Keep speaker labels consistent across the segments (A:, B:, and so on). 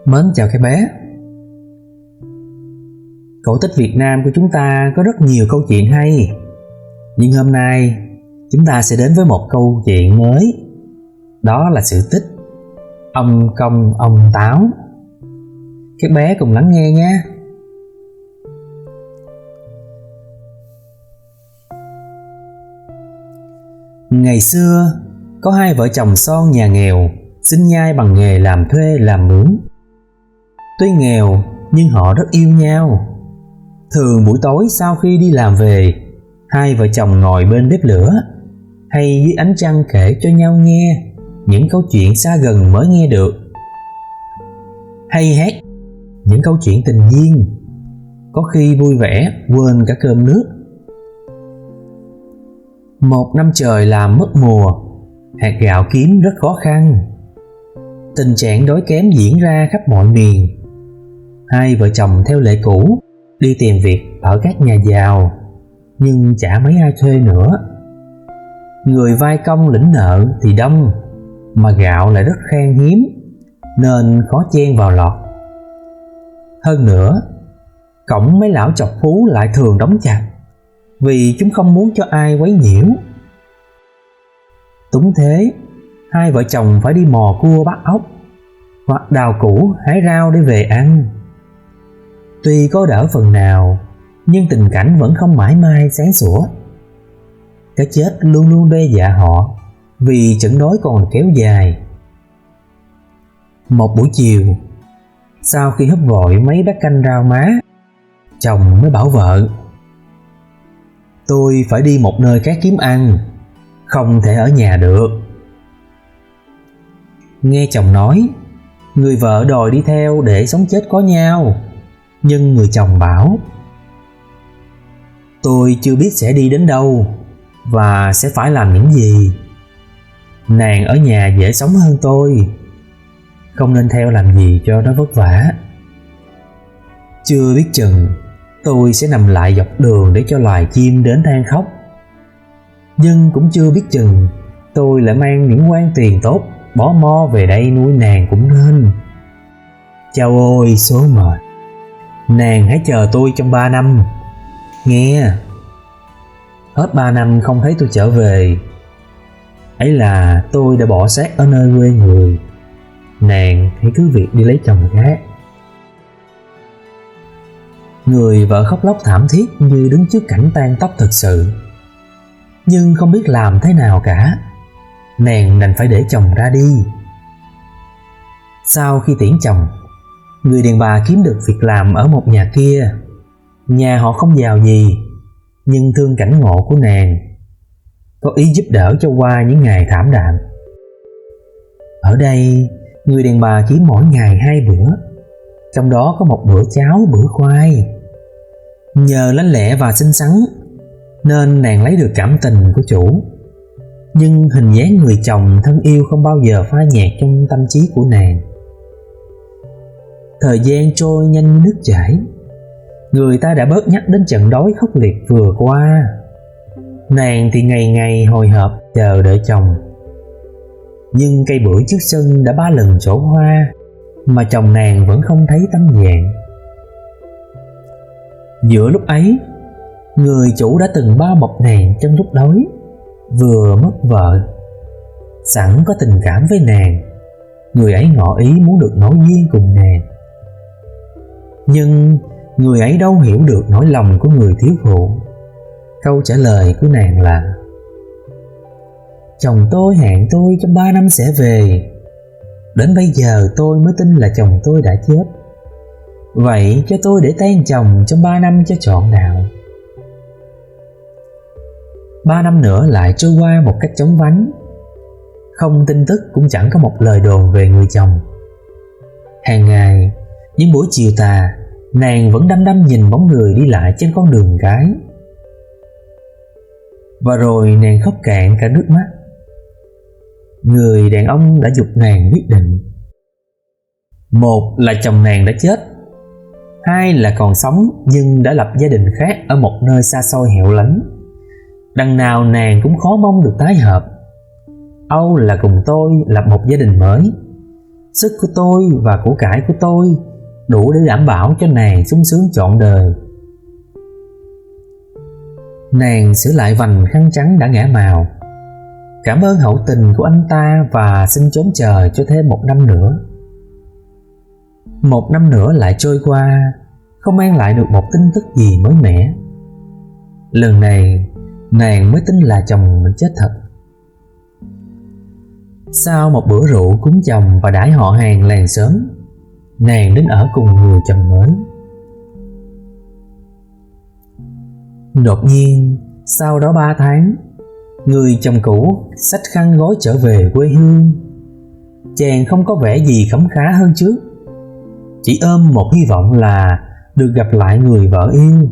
A: Mến chào các bé. Cổ tích Việt Nam của chúng ta có rất nhiều câu chuyện hay. Nhưng hôm nay chúng ta sẽ đến với một câu chuyện mới. Đó là sự tích Ông Công Ông Táo. Các bé cùng lắng nghe nhé. Ngày xưa có hai vợ chồng son nhà nghèo sinh nhai bằng nghề làm thuê làm mướn. Tuy nghèo nhưng họ rất yêu nhau. Thường buổi tối sau khi đi làm về, hai vợ chồng ngồi bên bếp lửa hay dưới ánh trăng kể cho nhau nghe những câu chuyện xa gần mới nghe được, hay hát những câu chuyện tình duyên, có khi vui vẻ quên cả cơm nước. Một năm trời làm mất mùa, hạt gạo kiếm rất khó khăn. Tình trạng đói kém diễn ra khắp mọi miền. Hai vợ chồng theo lệ cũ đi tìm việc ở các nhà giàu, nhưng chả mấy ai thuê nữa. Người vay công lĩnh nợ thì đông, mà gạo lại rất khan hiếm, nên khó chen vào lọt. Hơn nữa, cổng mấy lão chọc phú lại thường đóng chặt, vì chúng không muốn cho ai quấy nhiễu. Túng thế, hai vợ chồng phải đi mò cua bắt ốc, hoặc đào củ hái rau để về ăn. Tuy có đỡ phần nào, nhưng tình cảnh vẫn không mãi may sáng sủa. Cái chết luôn luôn đe dọa họ, vì trận đói còn kéo dài. Một buổi chiều, sau khi húp vội mấy bát canh rau má, chồng mới bảo vợ: "Tôi phải đi một nơi khác kiếm ăn, không thể ở nhà được." Nghe chồng nói, người vợ đòi đi theo để sống chết có nhau. Nhưng người chồng bảo: "Tôi chưa biết sẽ đi đến đâu và sẽ phải làm những gì. Nàng ở nhà dễ sống hơn tôi, không nên theo làm gì cho nó vất vả. Chưa biết chừng tôi sẽ nằm lại dọc đường để cho loài chim đến than khóc. Nhưng cũng chưa biết chừng tôi lại mang những quan tiền tốt bỏ mo về đây nuôi nàng cũng nên. Chao ôi số mệt. Nàng hãy chờ tôi trong 3 năm nghe. Hết 3 năm không thấy tôi trở về, ấy là tôi đã bỏ xác ở nơi quê người. Nàng hãy cứ việc đi lấy chồng khác." Người vợ khóc lóc thảm thiết như đứng trước cảnh tan tóc thực sự. Nhưng không biết làm thế nào cả, nàng đành phải để chồng ra đi. Sau khi tiễn chồng, người đàn bà kiếm được việc làm ở một nhà kia. Nhà họ không giàu gì, nhưng thương cảnh ngộ của nàng, có ý giúp đỡ cho qua những ngày thảm đạm. Ở đây, người đàn bà kiếm mỗi ngày 2 bữa, trong đó có một bữa cháo bữa khoai. Nhờ lanh lẹ và xinh xắn nên nàng lấy được cảm tình của chủ. Nhưng hình dáng người chồng thân yêu không bao giờ phai nhạt trong tâm trí của nàng. Thời gian trôi nhanh như nước chảy. Người ta đã bớt nhắc đến trận đói khốc liệt vừa qua. Nàng thì ngày ngày hồi hộp chờ đợi chồng. Nhưng cây bưởi trước sân đã 3 lần trổ hoa, mà chồng nàng vẫn không thấy tấm vàng. Giữa lúc ấy, người chủ đã từng bao bọc nàng trong lúc đói, vừa mất vợ, sẵn có tình cảm với nàng. Người ấy ngỏ ý muốn được nối duyên cùng nàng. Nhưng người ấy đâu hiểu được nỗi lòng của người thiếu phụ. Câu trả lời của nàng là: "Chồng tôi hẹn tôi trong 3 năm sẽ về. Đến bây giờ tôi mới tin là chồng tôi đã chết. Vậy cho tôi để tan chồng trong 3 năm cho trọn đạo." 3 năm nữa lại trôi qua một cách chóng vánh. Không tin tức cũng chẳng có một lời đồn về người chồng. Hàng ngày, những buổi chiều tà, nàng vẫn đăm đăm nhìn bóng người đi lại trên con đường cái. Và rồi nàng khóc cạn cả nước mắt. Người đàn ông đã giục nàng quyết định. Một là chồng nàng đã chết, hai là còn sống nhưng đã lập gia đình khác ở một nơi xa xôi hẻo lánh. Đằng nào nàng cũng khó mong được tái hợp. Âu là cùng tôi lập một gia đình mới, Sức của tôi và của cải của tôi đủ để đảm bảo cho nàng sung sướng trọn đời. Nàng sửa lại vành khăn trắng đã ngả màu, cảm ơn hậu tình của anh ta và xin trốn chờ cho thêm 1 năm nữa. 1 năm nữa lại trôi qua, không mang lại được một tin tức gì mới mẻ. Lần này nàng mới tin là chồng mình chết thật. Sau một bữa rượu cúng chồng và đãi họ hàng làng xóm, nàng đến ở cùng người chồng mới. Đột nhiên sau đó 3 tháng, người chồng cũ xách khăn gói trở về quê hương. Chàng không có vẻ gì khấm khá hơn trước, chỉ ôm một hy vọng là được gặp lại người vợ yêu.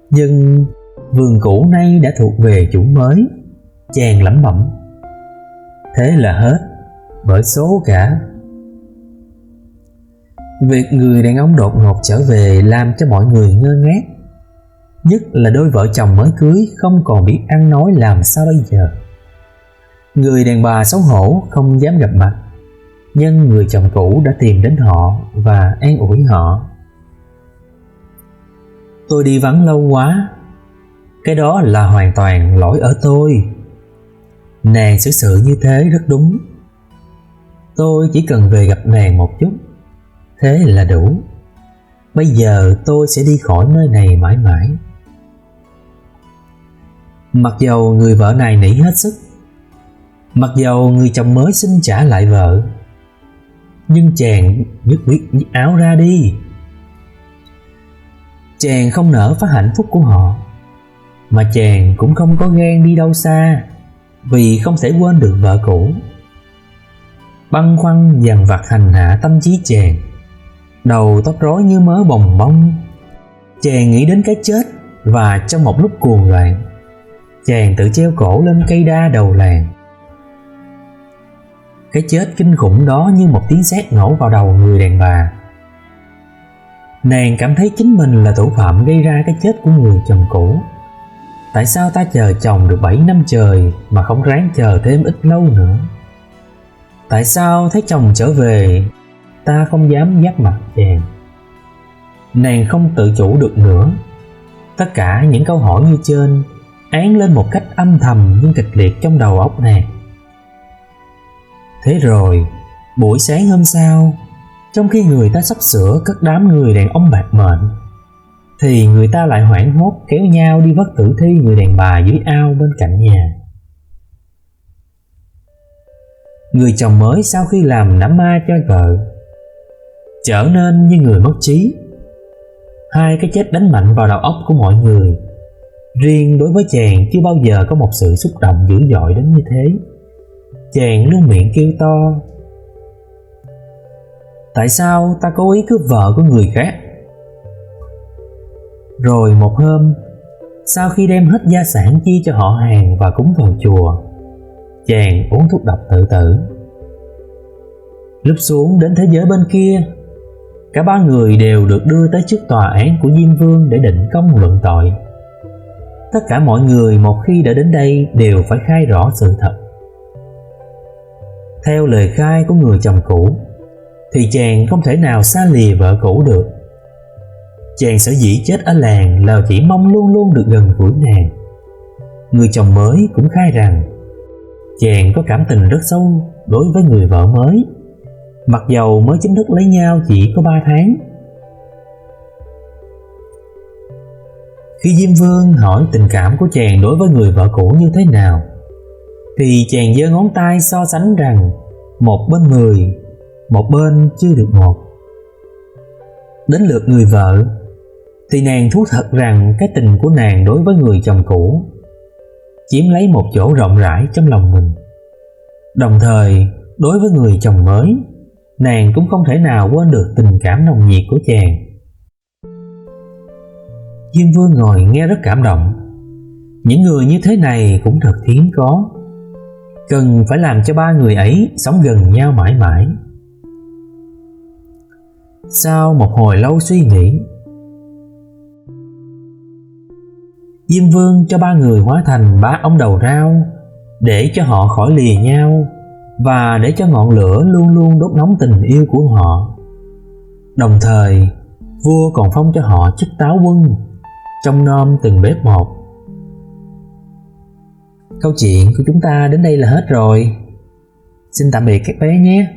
A: Nhưng vườn cũ nay đã thuộc về chủ mới, chàng lẩm bẩm. Thế là hết, bởi số cả. Việc người đàn ông đột ngột trở về làm cho mọi người ngơ ngác, nhất là đôi vợ chồng mới cưới không còn biết ăn nói làm sao bây giờ. Người đàn bà xấu hổ không dám gặp mặt, nhưng người chồng cũ đã tìm đến họ và an ủi họ. Tôi đi vắng lâu quá, cái đó là hoàn toàn lỗi ở tôi. Nàng xử sự như thế rất đúng. Tôi chỉ cần về gặp nàng một chút, thế là đủ. Bây giờ tôi sẽ đi khỏi nơi này mãi mãi. Mặc dầu người vợ này nỉ hết sức, mặc dầu người chồng mới xin trả lại vợ, nhưng chàng nhất quyết nhấc áo ra đi. Chàng không nỡ phá hạnh phúc của họ, mà chàng cũng không có ghen đi đâu xa, vì không thể quên được vợ cũ. Băn khoăn dằn vặt hành hạ tâm trí chàng, đầu tóc rối như mớ bồng bông. Chàng nghĩ đến cái chết, và trong một lúc cuồng loạn, chàng tự treo cổ lên cây đa đầu làng. Cái chết kinh khủng đó như một tiếng sét nổ vào đầu người đàn bà. Nàng cảm thấy chính mình là thủ phạm gây ra cái chết của người chồng cũ. Tại sao ta chờ chồng được 7 năm trời mà không ráng chờ thêm ít lâu nữa? Tại sao thấy chồng trở về ta không dám giáp mặt chàng? Nàng không tự chủ được nữa. Tất cả những câu hỏi như trên án lên một cách âm thầm nhưng kịch liệt trong đầu óc nàng. Thế rồi buổi sáng hôm sau, trong khi người ta sắp sửa cất đám người đàn ông bạc mệnh, thì người ta lại hoảng hốt kéo nhau đi vớt tử thi người đàn bà dưới ao bên cạnh nhà. Người chồng mới sau khi làm đám ma cho vợ trở nên như người mất trí. Hai cái chết đánh mạnh vào đầu óc của mọi người. Riêng đối với chàng chưa bao giờ có một sự xúc động dữ dội đến như thế. Chàng luôn miệng kêu to: tại sao ta cố ý cướp vợ của người khác? Rồi một hôm, sau khi đem hết gia sản chia cho họ hàng và cúng vào chùa, chàng uống thuốc độc tự tử. Lúc xuống đến thế giới bên kia, cả 3 người đều được đưa tới trước tòa án của Diêm Vương để định công luận tội. Tất cả mọi người một khi đã đến đây đều phải khai rõ sự thật. Theo lời khai của người chồng cũ, thì chàng không thể nào xa lìa vợ cũ được. Chàng sở dĩ chết ở làng là chỉ mong luôn luôn được gần gũi nàng. Người chồng mới cũng khai rằng chàng có cảm tình rất sâu đối với người vợ mới, mặc dầu mới chính thức lấy nhau chỉ có 3 tháng. Khi Diêm Vương hỏi tình cảm của chàng đối với người vợ cũ như thế nào, thì chàng giơ ngón tay so sánh rằng một bên 10, một bên chưa được 1. Đến lượt người vợ, thì nàng thú thật rằng cái tình của nàng đối với người chồng cũ chiếm lấy một chỗ rộng rãi trong lòng mình. Đồng thời, đối với người chồng mới, nàng cũng không thể nào quên được tình cảm nồng nhiệt của chàng. Diêm Vương ngồi nghe rất cảm động. Những người như thế này cũng thật hiếm có, cần phải làm cho 3 người ấy sống gần nhau mãi mãi. Sau một hồi lâu suy nghĩ, Diêm Vương cho 3 người hóa thành 3 ông đầu rau để cho họ khỏi lìa nhau, và để cho ngọn lửa luôn luôn đốt nóng tình yêu của họ. Đồng thời, vua còn phong cho họ chức táo quân, trông nom từng bếp một. Câu chuyện của chúng ta đến đây là hết rồi. Xin tạm biệt các bé nhé.